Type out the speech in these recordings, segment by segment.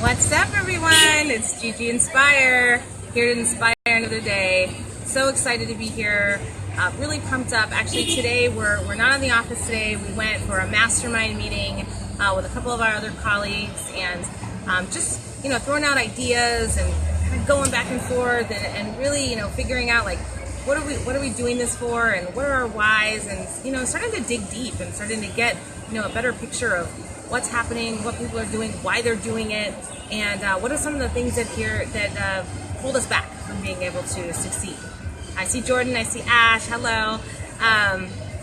What's up, everyone? It's GGinspire, here to inspire another day. So excited to be here. Really pumped up. Actually, today we're not in the office today. We went for a mastermind meeting with a couple of our other colleagues, and just throwing out ideas and kind of going back and forth, and really figuring out like what are we doing this for, and what are our whys, and starting to dig deep and starting to get a better picture of what's happening, what people are doing, why they're doing it, and what are some of the things that hold us back from being able to succeed. I see Jordan, I see Ash, hello.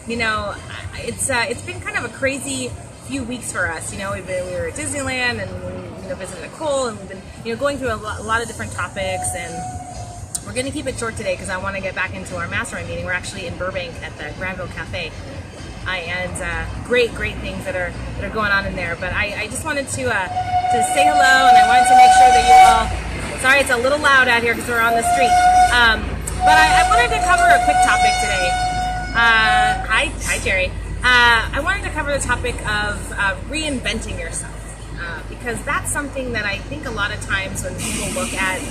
It's been kind of a crazy few weeks for us. We were at Disneyland, and we visited Nicole, and we've been going through a lot of different topics, and we're going to keep it short today because I want to get back into our mastermind meeting. We're actually in Burbank at the Granville Cafe. And great things that are going on in there. But I just wanted to say hello, and I wanted to make sure that you all. Sorry, it's a little loud out here because we're on the street. But I wanted to cover a quick topic today. Hi, Jerry. I wanted to cover the topic of reinventing yourself, because that's something that I think a lot of times when people look at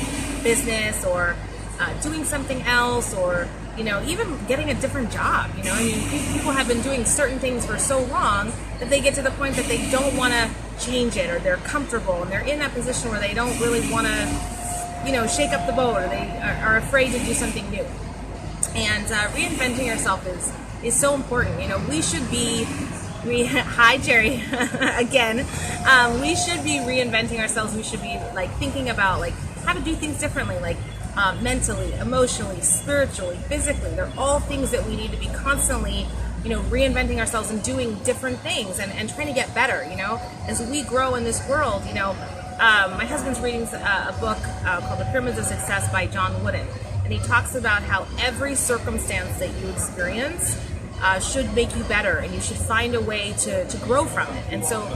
business or doing something else, or even getting a different job. People have been doing certain things for so long that they get to the point that they don't want to change it, or they're comfortable and they're in that position where they don't really want to, shake up the boat, or they are afraid to do something new. And reinventing yourself is so important. We should be. Hi, Jerry. Again, we should be reinventing ourselves. We should be thinking about how to do things differently, mentally, emotionally, spiritually, physically. They're all things that we need to be constantly, reinventing ourselves and doing different things and trying to get better, as we grow in this world. My husband's reading a book called The Pyramids of Success by John Wooden, and he talks about how every circumstance that you experience should make you better, and you should find a way to grow from it. And so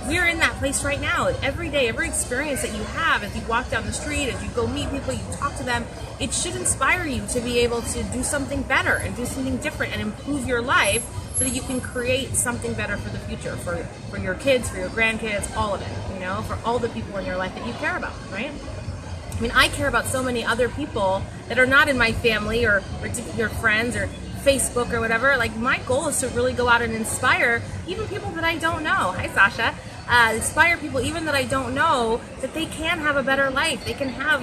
we're in that place right now. Every day, every experience that you have, as you walk down the street, as you go meet people, you talk to them, it should inspire you to be able to do something better and do something different and improve your life so that you can create something better for the future, for your kids, for your grandkids, all of it, for all the people in your life that you care about, right? I mean, I care about so many other people that are not in my family or your friends or Facebook or whatever. My goal is to really go out and inspire even people that I don't know. Hi, Sasha. Inspire people even that I don't know, that they can have a better life. They can have,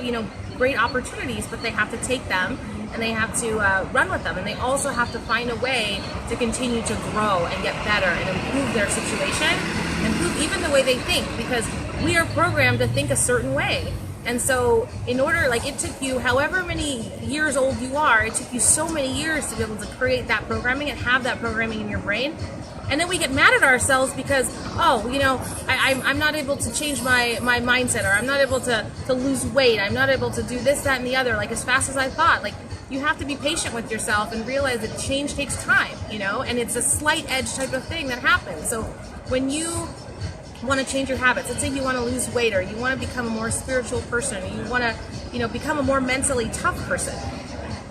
great opportunities, but they have to take them and they have to run with them. And they also have to find a way to continue to grow and get better and improve their situation, improve even the way they think, because we are programmed to think a certain way. And so in order, it took you however many years old you are, it took you so many years to be able to create that programming and have that programming in your brain. And then we get mad at ourselves because, I'm not able to change my mindset, or I'm not able to lose weight. I'm not able to do this, that, and the other, as fast as I thought. You have to be patient with yourself and realize that change takes time, and it's a slight edge type of thing that happens. So when you want to change your habits, let's say you want to lose weight, or you want to become a more spiritual person, or you want to, become a more mentally tough person,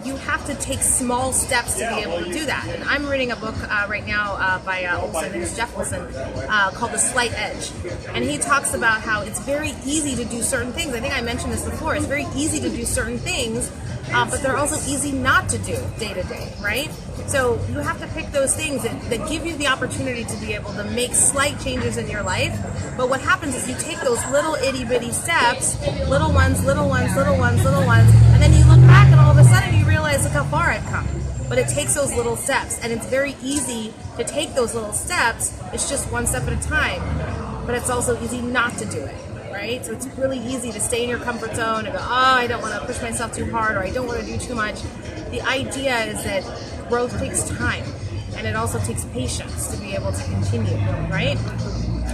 you have to take small steps to be able to do that. And I'm reading a book right now by Olson, and it's Jeff Olson, called The Slight Edge. And he talks about how it's very easy to do certain things. I think I mentioned this before. It's very easy to do certain things, but they're also easy not to do day to day, right? So you have to pick those things that give you the opportunity to be able to make slight changes in your life. But what happens is you take those little itty bitty steps, little ones, and then you look back and all of a sudden you realize, look how far I've come. But it takes those little steps, and it's very easy to take those little steps. It's just one step at a time. But it's also easy not to do it. Right? So it's really easy to stay in your comfort zone and go, I don't want to push myself too hard, or I don't want to do too much. The idea is that growth takes time, and it also takes patience to be able to continue, right?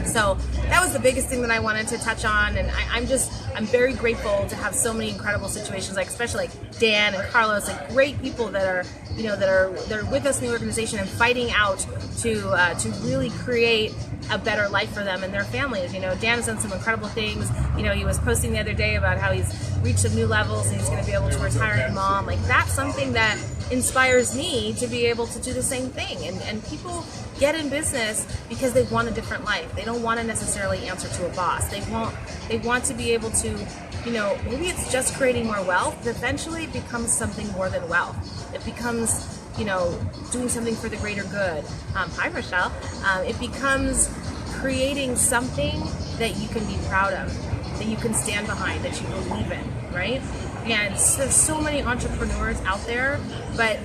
So that was the biggest thing that I wanted to touch on, and I'm very grateful to have so many incredible situations, especially Dan and Carlos, great people that are they're with us in the organization and fighting out to really create a better life for them and their families. Dan has done some incredible things. He was posting the other day about how he's reached some new levels and he's going to be able to retire as mom. That's something that inspires me to be able to do the same thing. And people get in business because they want a different life. They don't want to necessarily answer to a boss. They want to be able to, maybe it's just creating more wealth, but eventually it becomes something more than wealth. It becomes, doing something for the greater good. Hi, Rochelle. It becomes creating something that you can be proud of, that you can stand behind, that you believe in, right? And there's so many entrepreneurs out there, but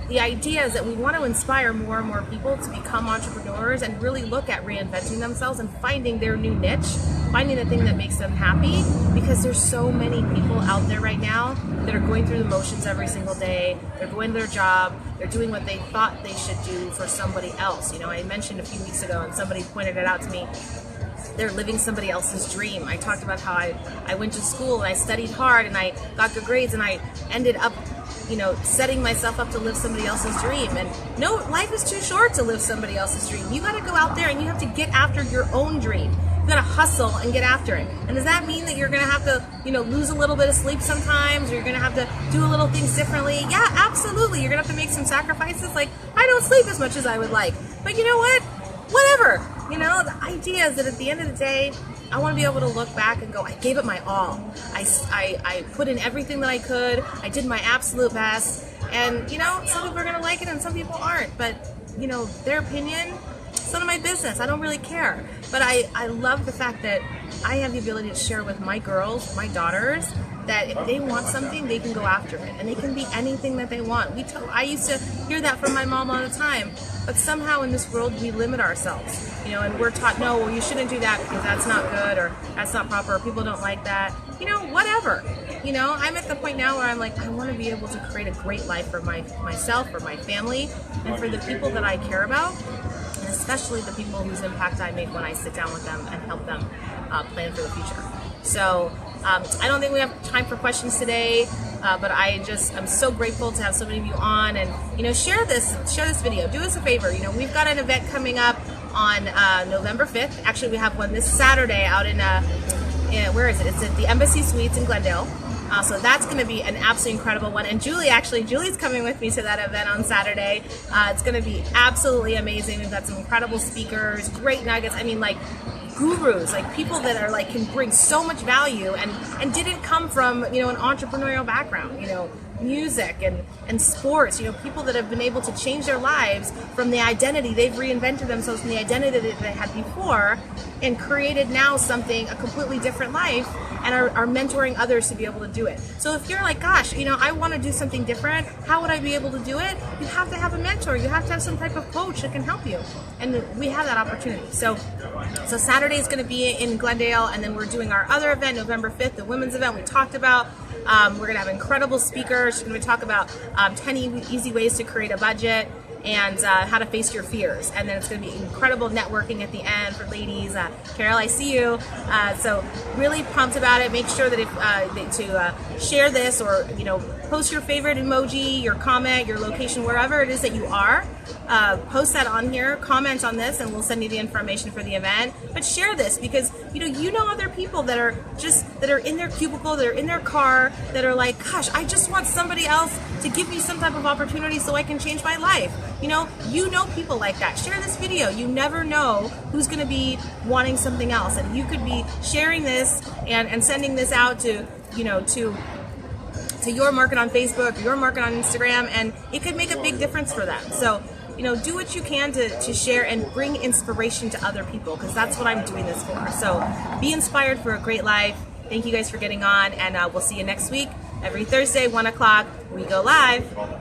the idea is that we want to inspire more and more people to become entrepreneurs and really look at reinventing themselves and finding their new niche, finding the thing that makes them happy, because there's so many people out there right now that are going through the motions every single day. They're going to their job, they're doing what they thought they should do for somebody else. I mentioned a few weeks ago, and somebody pointed it out to me, they're living somebody else's dream. I talked about how I went to school and I studied hard and I got good grades and I ended up setting myself up to live somebody else's dream. And no, life is too short to live somebody else's dream. You got to go out there and you have to get after your own dream. You got to hustle and get after it. And does that mean that you're going to have to, lose a little bit of sleep sometimes, or you're going to have to do a little things differently? Yeah, absolutely. You're going to have to make some sacrifices. Like, I don't sleep as much as I would like. But you know what? Whatever. The idea is that at the end of the day, I want to be able to look back and go, I gave it my all. I put in everything that I could. I did my absolute best. And, some people are going to like it and some people aren't. But, their opinion, it's none of my business. I don't really care. But I love the fact that I have the ability to share with my girls, my daughters, that if they want something, they can go after it. And they can be anything that they want. I used to hear that from my mom all the time. But somehow in this world, we limit ourselves. And we're taught, no, well, you shouldn't do that because that's not good, or that's not proper, or people don't like that. Whatever. I'm at the point now where I'm like, I want to be able to create a great life for myself, for my family, and for the people that I care about, and especially the people whose impact I make when I sit down with them and help them plan for the future. So I don't think we have time for questions today, but I'm so grateful to have so many of you on, and share this video. Do us a favor. We've got an event coming up on November 5th. Actually, we have one this Saturday out in where is it? It's at the Embassy Suites in Glendale. So that's going to be an absolutely incredible one. And Julie's coming with me to that event on Saturday. It's going to be absolutely amazing. We've got some incredible speakers, great nuggets. Gurus, like people that are can bring so much value and didn't come from an entrepreneurial background, music and sports, people that have been able to change their lives from the identity they've reinvented themselves from the identity that they had before and created now a completely different life, and are mentoring others to be able to do it. So if you're like, gosh, I want to do something different, how would I be able to do it? You have to have a mentor. You have to have some type of coach that can help you, and we have that opportunity. So Saturday is going to be in Glendale, and then we're doing our other event November 5th, the women's event we talked about. We're going to have incredible speakers. We're going to talk about 10 easy ways to create a budget and how to face your fears. And then it's going to be incredible networking at the end for ladies. Carol, I see you. So really pumped about it. Make sure that to share this, or post your favorite emoji, your comment, your location, wherever it is that you are. Post that on here, comment on this, and we'll send you the information for the event. But share this, because you know other people that are in their cubicle, that are in their car, that are like, gosh, I just want somebody else to give me some type of opportunity so I can change my life. You know people like that. Share this video. You never know who's going to be wanting something else, and you could be sharing this and sending this out to your market on Facebook, your market on Instagram, and it could make a big difference for them. So do what you can to share and bring inspiration to other people, because that's what I'm doing this for. So be inspired for a great life. Thank you guys for getting on, and we'll see you next week. Every Thursday, 1 o'clock, we go live.